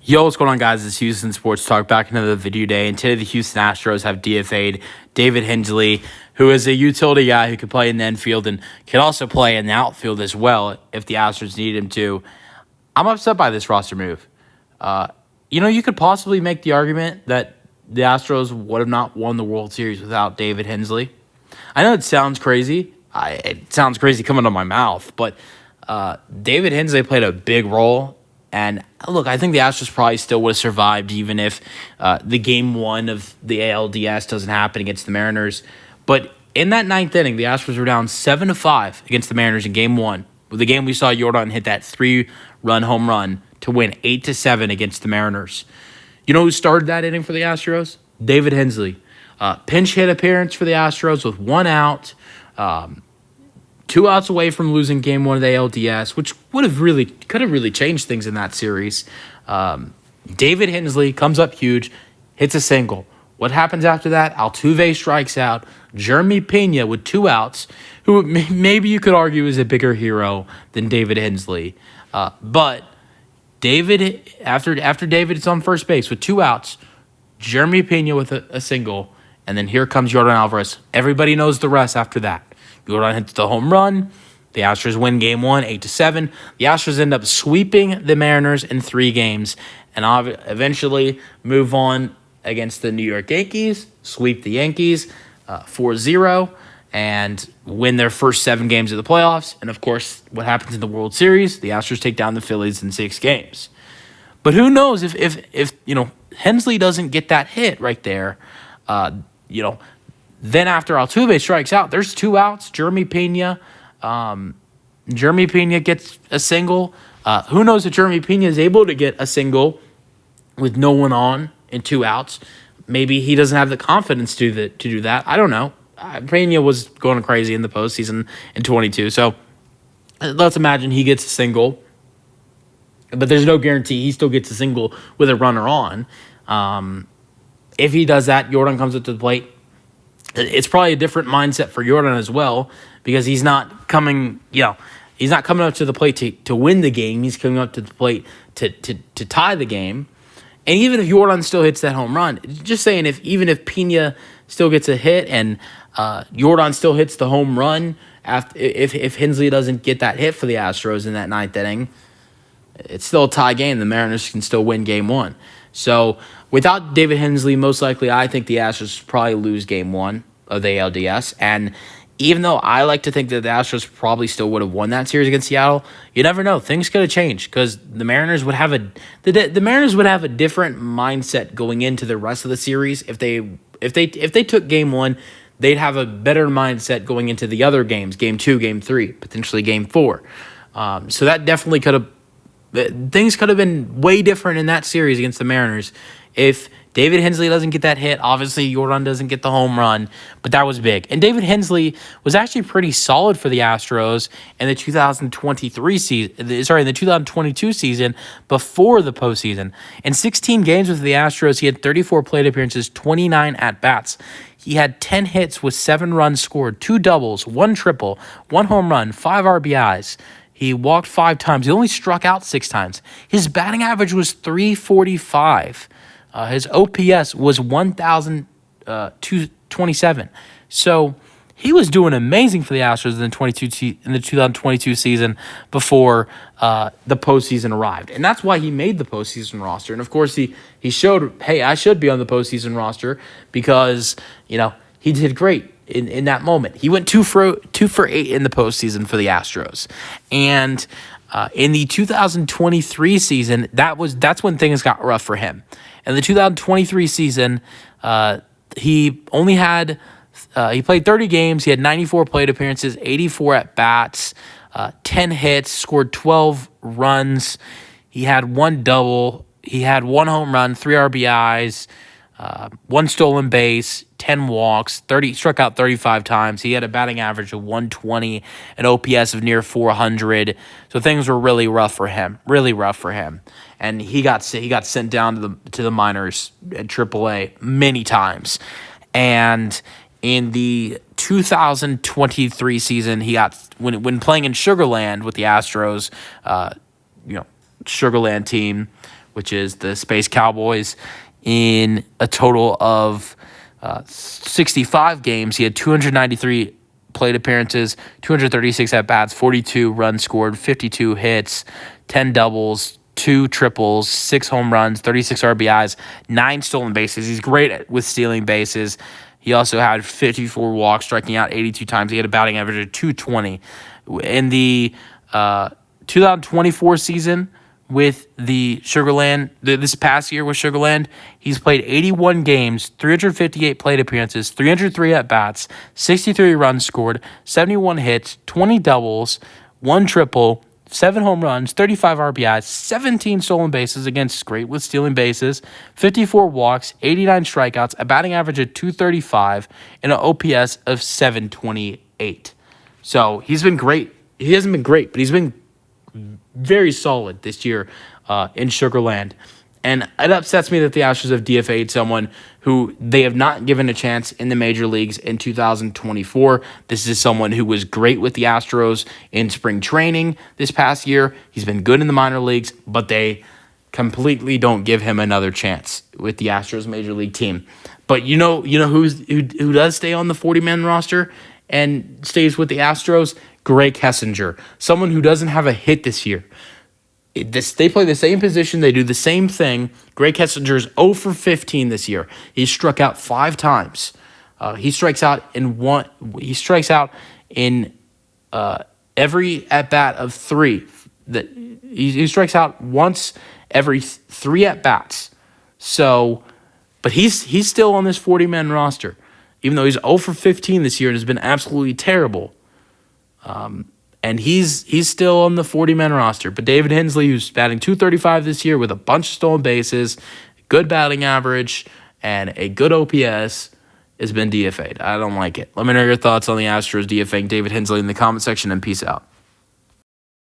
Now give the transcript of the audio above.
Yo, what's going on, guys? It's Houston Sports Talk back another video day, and today the Houston Astros have DFA'd David Hensley, who is a utility guy who can play in the infield and can also play in the outfield as well if the Astros need him to. I'm upset by this roster move. You could possibly make the argument that the Astros would have not won the World Series without David Hensley. I know it sounds crazy. It sounds crazy coming out of my mouth, but David Hensley played a big role. And look, I think the Astros probably still would have survived even if the game one of the ALDS doesn't happen against the Mariners. But in that ninth inning, the Astros were down 7-5 against the Mariners in game one. With the game we saw Jordan hit that 3-run home run to win 8-7 against the Mariners. You know who started that inning for the Astros? David Hensley. Pinch hit appearance for the Astros with 1 out. 2 outs away from losing game one of the ALDS, which could have really changed things in that series. David Hensley comes up huge, hits a single. What happens after that? Altuve strikes out. Jeremy Pena with 2 outs, who maybe you could argue is a bigger hero than David Hensley. But David, after David is on first base with 2 outs, Jeremy Pena with a single, and then here comes Jordan Alvarez. Everybody knows the rest after that. Jordan hits the home run. The Astros win game one, 8-7. The Astros end up sweeping the Mariners in 3 games and eventually move on against the New York Yankees, sweep the Yankees 4-0, and win their first 7 games of the playoffs. And, of course, what happens in the World Series? The Astros take down the Phillies in 6 games. But who knows if Hensley doesn't get that hit right there, then after Altuve strikes out, there's 2 outs. Jeremy Pena gets a single. Who knows if Jeremy Pena is able to get a single with no one on and 2 outs? Maybe he doesn't have the confidence to do that. I don't know. Pena was going crazy in the postseason in 22. So let's imagine he gets a single. But there's no guarantee he still gets a single with a runner on. If he does that, Jordan comes up to the plate. It's probably a different mindset for Jordan as well, because he's not coming up to the plate to win the game. He's coming up to the plate to tie the game. And even if Jordan still hits that home run, just saying, even if Pena still gets a hit and Jordan still hits the home run, if Hensley doesn't get that hit for the Astros in that 9th inning, it's still a tie game. The Mariners can still win game one. So without David Hensley, most likely I think the Astros probably lose game one of the ALDS. And even though I like to think that the Astros probably still would have won that series against Seattle, you never know. Things could have changed because the Mariners would have a different mindset going into the rest of the series. If they took game one, they'd have a better mindset going into the other games, game 2, game 3, potentially game 4. So that definitely could have. Things could have been way different in that series against the Mariners if David Hensley doesn't get that hit. Obviously, Jordan doesn't get the home run, but that was big. And David Hensley was actually pretty solid for the Astros in the 2022 season before the postseason. In 16 games with the Astros, he had 34 plate appearances, 29 at-bats. He had 10 hits with 7 runs scored, 2 doubles, 1 triple, 1 home run, 5 RBIs. He walked 5 times. He only struck out 6 times. His batting average was .345. His OPS was 1,227. So he was doing amazing for the Astros in the 2022 season before the postseason arrived. And that's why he made the postseason roster. And, of course, he showed, hey, I should be on the postseason roster because, he did great. In that moment, he went 2 for 8 in the postseason for the Astros, and in the 2023 season, that's when things got rough for him. In the 2023 season, he only had he played 30 games. He had 94 plate appearances, 84 at bats, 10 hits, scored 12 runs. He had 1 double. He had 1 home run, 3 RBIs. 1 stolen base, 10 walks, struck out 35 times. He had a batting average of 120, an OPS of near 400. So things were really rough for him, And he got sent down to the minors at AAA many times. And in the 2023 season, he got when playing in Sugarland with the Astros, Sugarland team, which is the Space Cowboys, in a total of 65 games. He had 293 plate appearances, 236 at-bats, 42 runs scored, 52 hits, 10 doubles, 2 triples, 6 home runs, 36 RBIs, 9 stolen bases. He's great with stealing bases. He also had 54 walks, striking out 82 times. He had a batting average of 220. In the 2024 season with the Sugarland, this past year with Sugarland, he's played 81 games, 358 plate appearances, 303 at-bats, 63 runs scored, 71 hits, 20 doubles, 1 triple, 7 home runs, 35 RBIs, 17 stolen bases, against great with stealing bases, 54 walks, 89 strikeouts, a batting average of 235, and an OPS of 728. So he's been great. He hasn't been great, but he's been very solid this year in Sugarland. And it upsets me that the Astros have DFA'd someone who they have not given a chance in the major leagues in 2024. This is someone who was great with the Astros in spring training this past year. He's been good in the minor leagues, but they completely don't give him another chance with the Astros major league team. But you know who does stay on the 40-man roster and stays with the Astros? Greg Kessinger, someone who doesn't have a hit this year. They play the same position. They do the same thing. Greg Kessinger is 0 for 15 this year. He struck out 5 times. He strikes out in every at bat of 3. That he strikes out once every 3 at bats. So, but he's still on this 40-man roster, even though he's 0 for 15 this year and has been absolutely terrible. And he's still on the 40-man roster. But David Hensley, who's batting .235 this year with a bunch of stolen bases, good batting average, and a good OPS, has been DFA'd. I don't like it. Let me know your thoughts on the Astros DFAing David Hensley in the comment section, and peace out.